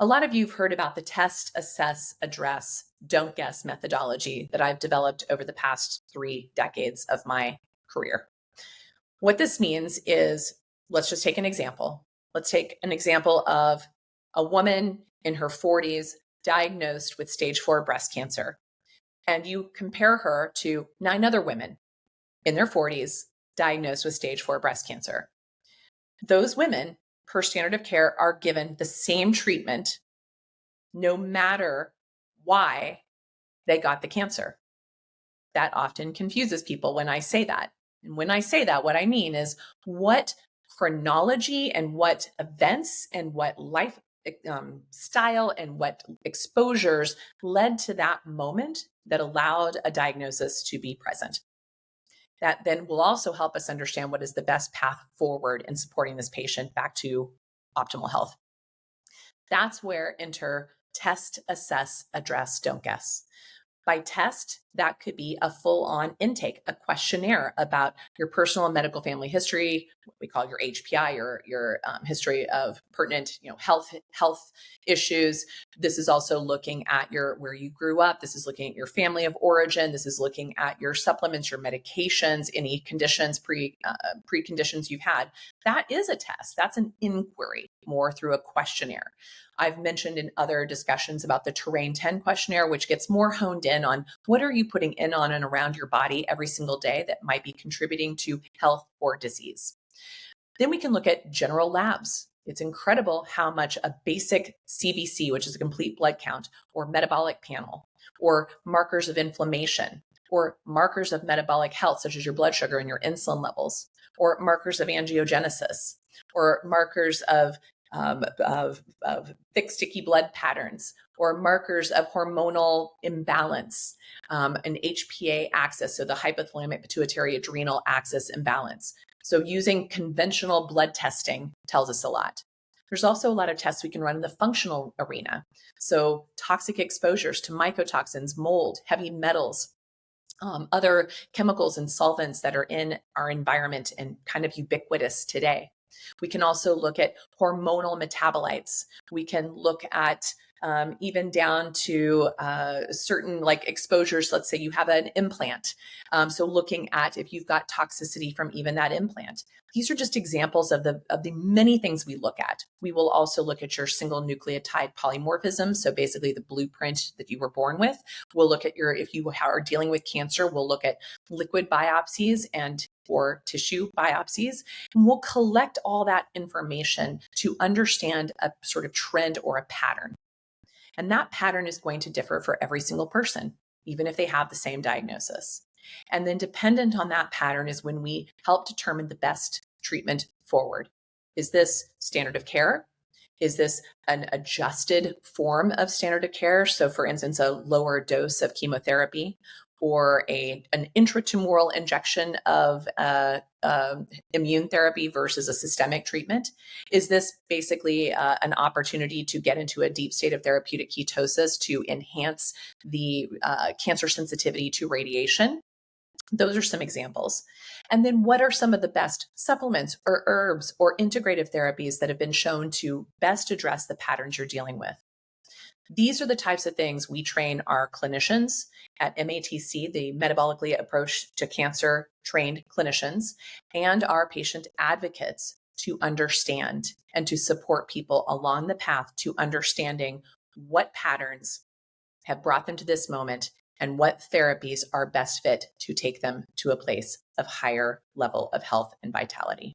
A lot of you have heard about the test, assess, address, don't guess methodology that I've developed over the past 3 decades of my career. What this means is, let's just take an example. Let's take an example of a woman in her 40s diagnosed with stage 4 breast cancer. And you compare her to 9 other women in their 40s diagnosed with stage 4 breast cancer. Those women, per standard of care, are given the same treatment no matter why they got the cancer. That often confuses people when I say that. And when I say that, what I mean is what chronology and what events and what life style and what exposures led to that moment that allowed a diagnosis to be present. That then will also help us understand what is the best path forward in supporting this patient back to optimal health. That's where enter test, assess, address, don't guess. By test, that could be a full-on intake, a questionnaire about your personal and medical family history, what we call your HPI, your history of pertinent, health issues. This is also looking at where you grew up. This is looking at your family of origin. This is looking at your supplements, your medications, any conditions, preconditions you've had. That is a test. That's an inquiry, more through a questionnaire. I've mentioned in other discussions about the Terrain 10 questionnaire, which gets more honed in on what are you putting in, on, and around your body every single day that might be contributing to health or disease. Then we can look at general labs. It's incredible how much a basic CBC, which is a complete blood count, or metabolic panel, or markers of inflammation, or markers of metabolic health, such as your blood sugar and your insulin levels, or markers of angiogenesis, or markers of thick, sticky blood patterns, or markers of hormonal imbalance, an HPA axis, so the hypothalamic pituitary adrenal axis imbalance. So using conventional blood testing tells us a lot. There's also a lot of tests we can run in the functional arena. So toxic exposures to mycotoxins, mold, heavy metals, other chemicals and solvents that are in our environment and kind of ubiquitous today. We can also look at hormonal metabolites. We can look at even down to certain like exposures. Let's say you have an implant. So looking at if you've got toxicity from even that implant. These are just examples of the many things we look at. We will also look at your single nucleotide polymorphism. So basically the blueprint that you were born with. We'll look at if you are dealing with cancer, we'll look at liquid biopsies or tissue biopsies. And we'll collect all that information to understand a sort of trend or a pattern. And that pattern is going to differ for every single person, even if they have the same diagnosis. And then dependent on that pattern is when we help determine the best treatment forward. Is this standard of care? Is this an adjusted form of standard of care? So for instance, a lower dose of chemotherapy, or an intratumoral injection of immune therapy versus a systemic treatment? Is this basically an opportunity to get into a deep state of therapeutic ketosis to enhance the cancer sensitivity to radiation? Those are some examples. And then what are some of the best supplements or herbs or integrative therapies that have been shown to best address the patterns you're dealing with? These are the types of things we train our clinicians at MATC, the Metabolically Approach to Cancer trained clinicians, and our patient advocates to understand and to support people along the path to understanding what patterns have brought them to this moment and what therapies are best fit to take them to a place of higher level of health and vitality.